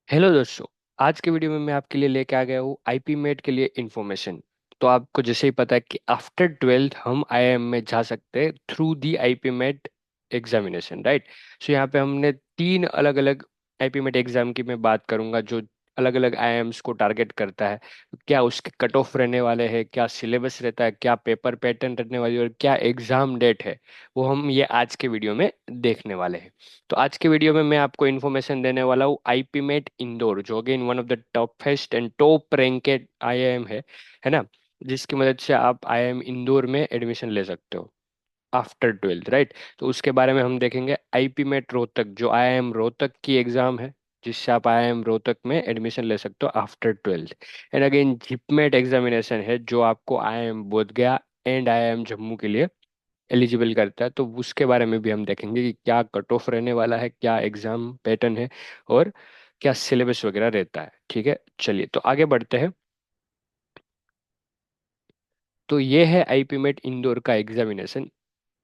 Hello दोस्तों। आज के वीडियो में मैं आपके लिए लेके आ गया हूँ आईपी मेट के लिए इंफॉर्मेशन। तो आपको जैसे ही पता है कि आफ्टर 12th हम आईआईएम में जा सकते हैं through the IPMAT examination, right. So यहाँ पे हमने तीन अलग अलग आईपी मेट एग्जाम की मैं बात करूंगा जो अलग अलग आईआईएम्स को टारगेट करता है। क्या उसके कट ऑफ रहने वाले हैं, क्या सिलेबस रहता है, क्या पेपर पैटर्न रहने वाली है और क्या एग्जाम डेट है, वो हम ये आज के वीडियो में देखने वाले हैं। तो आज के वीडियो में मैं आपको इन्फॉर्मेशन देने वाला हूँ आईपीमेट इंदौर, जो again one of the toppest and top ranked IIM है ना, जिसकी मदद से आप आईआईएम इंदौर में एडमिशन ले सकते हो आफ्टर 12th, राइट। तो उसके बारे में हम देखेंगे आईपीमेट रोहतक, जो आईआईएम रोहतक की एग्जाम है, जिससे आप आईआईएम रोहतक में एडमिशन ले सकते हो after 12th। And again JIPMAT examination है, जो आपको IIM Bodh Gaya and IIM Jammu के लिए एलिजिबल करता है। तो उसके बारे में भी हम देखेंगे कि क्या कट ऑफ रहने वाला है, क्या एग्जाम पैटर्न है और क्या सिलेबस वगैरह रहता है। ठीक है, चलिए तो आगे बढ़ते हैं। तो ये है आईपीमेट इंदौर का एग्जामिनेशन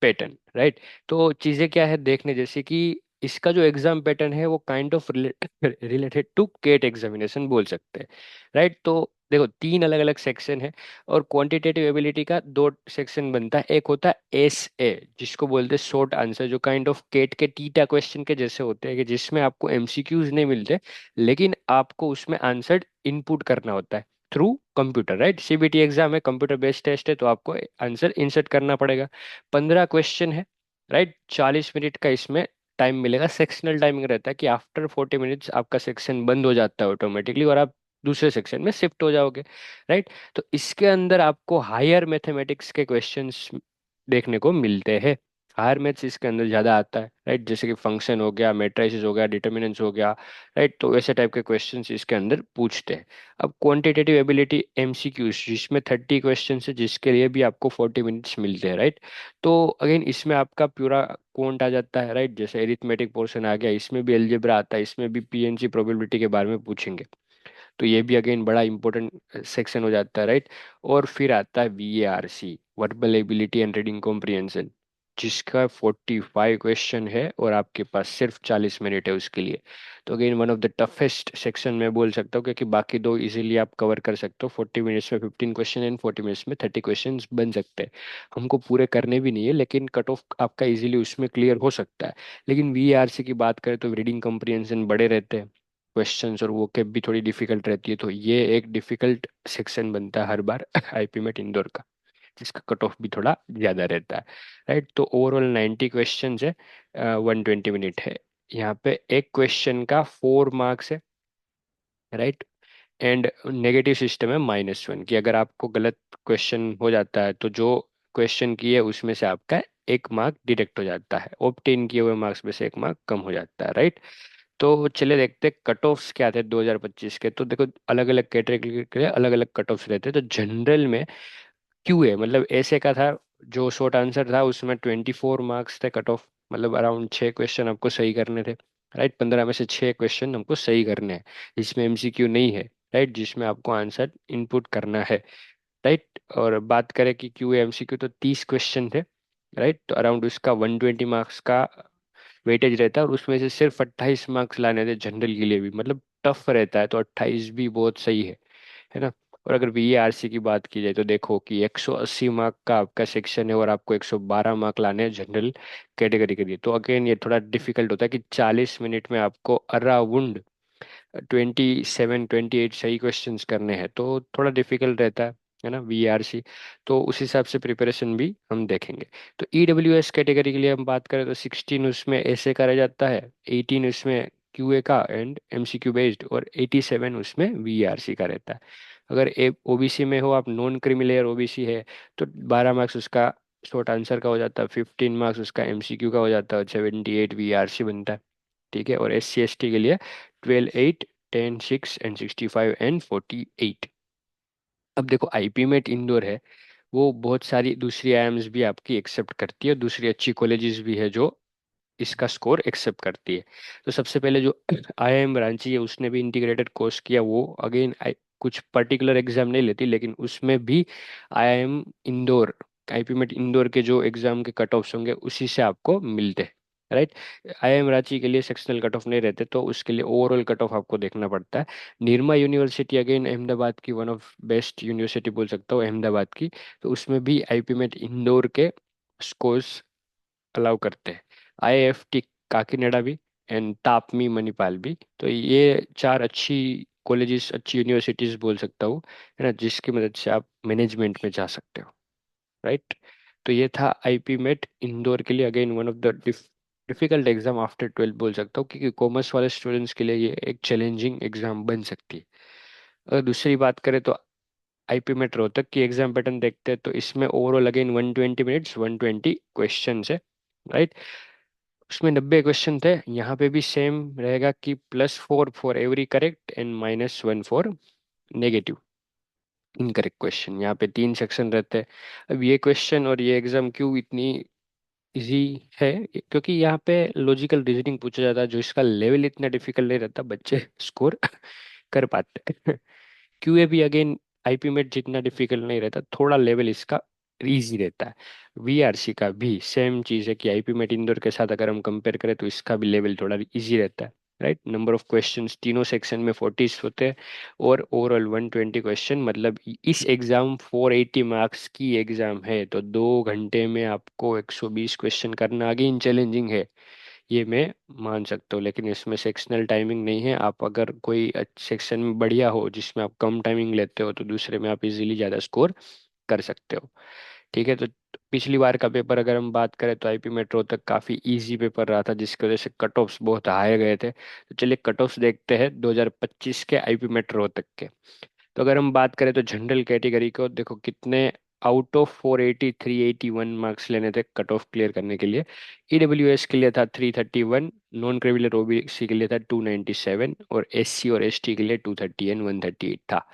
पैटर्न, राइट। तो चीजें क्या है देखने जैसे कि इसका जो एग्जाम पैटर्न है वो kind of related to CAT examination बोल सकते हैं, राइट। तो देखो तीन अलग अलग सेक्शन है और क्वांटिटेटिव एबिलिटी का दो सेक्शन बनता है। एक होता है एस ए, जिसको बोलते हैं शॉर्ट आंसर, जो काइंड ऑफ केट के टीटा क्वेश्चन के जैसे होते हैं, कि जिसमें आपको एमसीक्यूज नहीं मिलते लेकिन आपको उसमें आंसर इनपुट करना होता है through computer, right. CBT exam है, कंप्यूटर बेस्ड टेस्ट है, तो आपको आंसर इंसर्ट करना पड़ेगा। 15 क्वेश्चन है, राइट। 40 मिनट का इसमें टाइम मिलेगा। सेक्शनल टाइमिंग रहता है कि आफ्टर 40 मिनट्स आपका सेक्शन बंद हो जाता है ऑटोमेटिकली और आप दूसरे सेक्शन में शिफ्ट हो जाओगे, राइट। तो इसके अंदर आपको हायर मैथमेटिक्स के क्वेश्चंस देखने को मिलते हैं। हायर मैथ्स इसके अंदर ज्यादा आता है, राइट, जैसे कि फंक्शन हो गया, मैट्रिसेस हो गया, डिटर्मिनेंट्स हो गया, राइट। तो वैसे टाइप के क्वेश्चंस इसके अंदर पूछते हैं। अब क्वांटिटेटिव एबिलिटी एमसीक्यूज, जिसमें 30 क्वेश्चन है, जिसके लिए भी आपको 40 मिनट्स मिलते हैं, राइट। तो अगेन इसमें आपका पूरा क्वांट आ जाता है, राइट। जैसे एरिथमेटिक पोर्शन आ गया, इसमें भी अलजेब्रा आता है, इसमें भी पीएनसी प्रोबेबिलिटी के बारे में पूछेंगे। तो ये भी अगेन बड़ा इंपॉर्टेंट सेक्शन हो जाता है, राइट। और फिर आता है VARC, verbal ability and reading comprehension, जिसका 45 क्वेश्चन है और आपके पास सिर्फ 40 मिनट है उसके लिए। तो again one of the toughest section मैं बोल सकता हूँ, क्योंकि बाकी दो इजीली आप कवर कर सकते हो। 40 मिनट्स में 15 क्वेश्चन एंड 40 मिनट्स में 30 क्वेश्चन बन सकते हैं। हमको पूरे करने भी नहीं है, लेकिन कट ऑफ आपका इजीली उसमें क्लियर हो सकता है। लेकिन वीआरसी की बात करें तो रीडिंग कॉम्प्रिहेंशन बड़े रहते हैं क्वेश्चंस, और वो कैप भी थोड़ी डिफिकल्ट रहती है। तो ये एक डिफिकल्ट सेक्शन बनता है हर बार आईपी में इंदौर का, जिसका कट ऑफ भी थोड़ा ज्यादा रहता है, राइट। तो ओवरऑल 90 क्वेश्चन है, 120 मिनट है। यहाँ पे एक क्वेश्चन का 4 मार्क्स है, राइट। एंड नेगेटिव सिस्टम है -1, कि अगर आपको गलत क्वेश्चन हो जाता है तो जो क्वेश्चन किए उसमें से आपका 1 मार्क डिडक्ट हो जाता है, ऑप्टेन किए हुए मार्क्स में से 1 मार्क कम हो जाता है, राइट। तो चलिए देखते हैं कट ऑफ्स क्या थे 2025 के। तो देखो अलग अलग कैटेगरी के लिए अलग अलग कट ऑफ्स रहते हैं। तो जनरल में क्यूए मतलब ऐसे का था, जो शॉर्ट आंसर था उसमें 24 मार्क्स थे कट ऑफ, मतलब अराउंड 6 क्वेश्चन आपको सही करने थे, राइट। 15 में से 6 क्वेश्चन हमको सही करने हैं, जिसमें एमसीक्यू नहीं है, राइट, जिसमें आपको आंसर इनपुट करना है, राइट। और बात करें कि क्यूए एमसीक्यू, तो 30 क्वेश्चन थे, राइट। तो अराउंड उसका 120 मार्क्स का वेटेज रहता है, और उसमें से सिर्फ 28 मार्क्स लाने थे जनरल के लिए भी, मतलब टफ रहता है। तो 28 भी बहुत सही है ना। और अगर वीएआरसी की बात की जाए तो देखो कि 180 मार्क का आपका सेक्शन है और आपको 112 मार्क लाने हैं जनरल कैटेगरी के लिए। तो अगेन ये थोड़ा डिफिकल्ट होता है कि 40 मिनट में आपको अराउंड 27 28 सही क्वेश्चंस करने हैं, तो थोड़ा डिफिकल्ट रहता है ना वीआरसी। तो उस हिसाब से प्रिपरेशन भी हम देखेंगे। तो ईडब्ल्यूएस कैटेगरी के लिए हम बात करें तो 16 उसमें ऐसे करा जाता है, 18 उसमें क्यूए का एंड एमसीक्यू बेस्ड, और 87 उसमें वीआरसी का रहता है। अगर ए ओबीसी में हो आप, नॉन क्रीमी ओबीसी है, तो 12 मार्क्स उसका शॉर्ट आंसर का हो जाता है, 15 मार्क्स उसका एमसीक्यू का हो जाता है, और 78 वीआरसी बनता है। ठीक है। और SC ST के लिए 12 8 10 6 एंड 65 एंड 48। अब देखो आईपी मेट इंदौर है, वो बहुत सारी दूसरी आईएम्स भी आपकी एक्सेप्ट करती है, दूसरी अच्छी कॉलेजेस भी है जो इसका स्कोर एक्सेप्ट करती है। तो सबसे पहले जो आईआईएम रांची है उसने भी इंटीग्रेटेड कोर्स किया, वो अगेन कुछ पर्टिकुलर एग्जाम नहीं लेती, लेकिन उसमें भी IIM Indore, IPMAT Indore के जो एग्जाम के कट ऑफ्स होंगे उसी से आपको मिलते हैं, राइट। आईआईएम रांची के लिए सेक्शनल कट ऑफ नहीं रहते, तो उसके लिए ओवरऑल कट ऑफ आपको देखना पड़ता है। निर्मा यूनिवर्सिटी अगेन अहमदाबाद की वन ऑफ बेस्ट यूनिवर्सिटी बोल सकता हूँ अहमदाबाद की। तो उसमें भी आईपी मेट इंदौर के स्कोर्स अलाउ करते हैं। आईआईएफटी काकीनाडा भी, एंड तापमी मणिपाल भी। तो ये चार अच्छी कॉलेजेस, अच्छी यूनिवर्सिटीज बोल सकता हूँ, है ना, जिसकी मदद से आप मैनेजमेंट में जा सकते हो। राइट। तो ये था आईपी मेट इंदौर के लिए, again one of the difficult exam after 12 बोल सकता हूँ, क्योंकि कॉमर्स वाले स्टूडेंट्स के लिए ये एक चैलेंजिंग एग्जाम बन सकती है। अगर दूसरी बात करें तो आईपी मेट रोहतक की एग्जाम पैटर्न देखते हैं, तो इसमें ओवरऑल अगेन 120 मिनट्स 120 क्वेश्चन है। राइट। उसमें 90 क्वेश्चन थे। यहाँ पे भी सेम रहेगा कि +4 for every correct and -1 for negative incorrect question. यहाँ पे 3 सेक्शन रहते हैं। अब ये क्वेश्चन और ये एग्जाम क्यों इतनी इजी है, क्योंकि यहाँ पे लॉजिकल रीजनिंग पूछा जाता है, जो इसका लेवल इतना डिफिकल्ट नहीं रहता, बच्चे स्कोर कर पाते हैं। क्यूए भी अगेन आईपी मेट जितना डिफिकल्ट नहीं रहता, थोड़ा लेवल इसका इजी रहता है। वीआरसी का भी सेम चीज़ है कि आईपी मेट इंदौर के साथ अगर हम कंपेयर करें तो इसका भी लेवल थोड़ा इजी रहता है। राइट। नंबर ऑफ क्वेश्चंस तीनों सेक्शन में 40 होते हैं, और ओवरऑल 120 क्वेश्चन, मतलब इस एग्जाम 480 मार्क्स की एग्जाम है, तो 2 घंटे में आपको 120 क्वेश्चन करना अगेन चैलेंजिंग है, ये मैं मान सकता हूँ। लेकिन इसमें सेक्शनल टाइमिंग नहीं है। आप अगर कोई सेक्शन में बढ़िया हो जिसमें आप कम टाइमिंग लेते हो, तो दूसरे में आप इजीली ज़्यादा स्कोर कर सकते हो। ठीक है। तो पिछली बार का पेपर अगर हम बात करें तो आईपी मेट्रो तक काफ़ी इजी पेपर रहा था, जिसकी वजह से कट ऑफ्स बहुत हाई गए थे। तो चलिए कट ऑफ्स देखते हैं 2025 के आईपी मेट्रो तक के। तो अगर हम बात करें तो जनरल कैटेगरी को देखो कितने आउट ऑफ 480 381 मार्क्स लेने थे कट ऑफ क्लियर करने के लिए। ईडब्ल्यूएस के लिए था 331, नॉन क्रिमिनल ओबीसी के लिए था 297, और एससी और एसटी के लिए 230 एंड 138 था।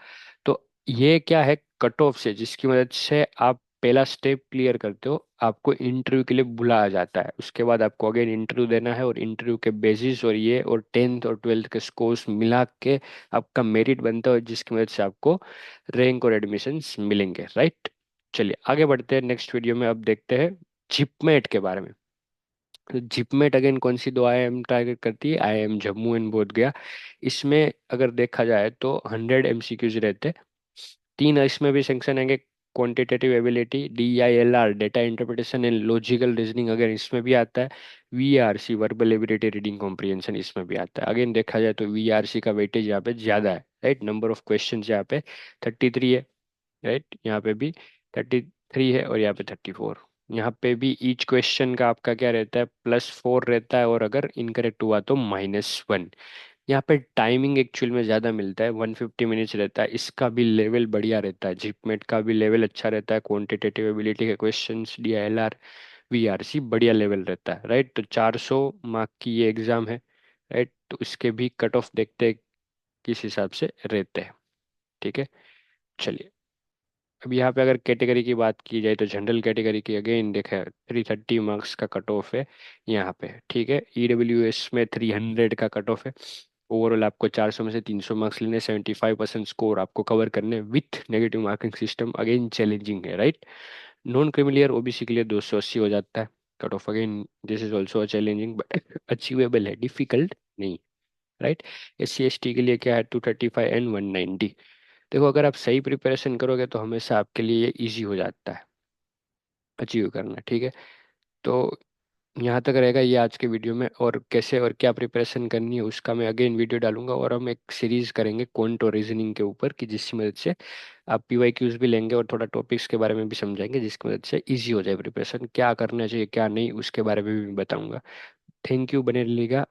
तो ये क्या है, कट ऑफ से जिसकी मदद से आप पहला स्टेप क्लियर करते हो, आपको इंटरव्यू के लिए बुलाया जाता है। उसके बाद आपको अगेन इंटरव्यू देना है, और इंटरव्यू के बेसिस और ये और 10th और 12th के स्कोर्स मिला के आपका मेरिट बनता है, जिसकी मदद से आपको रैंक और एडमिशन्स मिलेंगे। राइट। चलिए आगे बढ़ते हैं नेक्स्ट वीडियो में। अब देखते हैं जिपमेट के बारे में। तो जिपमेट अगेन कौन सी दो आईआईएम टारगेट करती है, आईआईएम जम्मू एंड बोध गया। इसमें अगर देखा जाए तो 100 एमसीक्यूज रहते हैं। तीन इसमें भी सेक्शन आएंगे, quantitative ability, DILR data interpretation and logical reasoning अगर इसमें भी आता है। VRC verbal ability reading comprehension इसमें भी आता है। अगेन देखा जाए तो VRC का वेटेज यहाँ पे ज्यादा है। राइट। नंबर ऑफ क्वेश्चन यहाँ पे 33 है। राइट। यहाँ पे भी 33 है, और यहाँ पे 34। यहाँ पे भी ईच क्वेश्चन का आपका क्या रहता है, +4 रहता है, और अगर इनकरेक्ट हुआ तो -1। यहाँ पे टाइमिंग एक्चुअल में ज़्यादा मिलता है, 150 मिनट्स रहता है। इसका भी लेवल बढ़िया रहता है, जिपमेट का भी लेवल अच्छा रहता है। क्वांटिटेटिव एबिलिटी के क्वेश्चंस, DILR, VRC बढ़िया लेवल रहता है। राइट। तो 400 मार्क की ये एग्ज़ाम है। राइट। तो इसके भी कट ऑफ देखते हैं किस हिसाब से रहते हैं। ठीक है। चलिए अब यहाँ पे अगर कैटेगरी की बात की जाए तो जनरल कैटेगरी की अगेन देखा 330 मार्क्स का कट ऑफ है यहाँ पे। ठीक है। ईडब्ल्यूएस में 300 का कट ऑफ है। ओवरऑल आपको 400 में से 300 मार्क्स लेने, 75% स्कोर आपको कवर करने with negative marking system, again challenging है। राइट। नॉन क्रिमिलियर ओबीसी के लिए 280 हो जाता है cut off. Again this is also challenging but achievable है, डिफिकल्ट नहीं। राइट। SC ST के लिए क्या है, 235 एंड 190। देखो अगर आप सही प्रिपरेशन करोगे तो हमेशा आपके लिए ये इजी हो जाता है अचीव करना। ठीक है। तो यहाँ तक रहेगा ये आज के वीडियो में, और कैसे और क्या प्रिपरेशन करनी है उसका मैं अगेन वीडियो डालूंगा, और हम एक सीरीज करेंगे क्वांट और रीजनिंग के ऊपर, कि जिसकी मदद से आप PYQs भी लेंगे और थोड़ा टॉपिक्स के बारे में भी समझाएंगे, जिसकी मदद से इजी हो जाए प्रिपरेशन, क्या करना चाहिए क्या नहीं उसके बारे में भी बताऊंगा। थैंक यू, बने रहिएगा।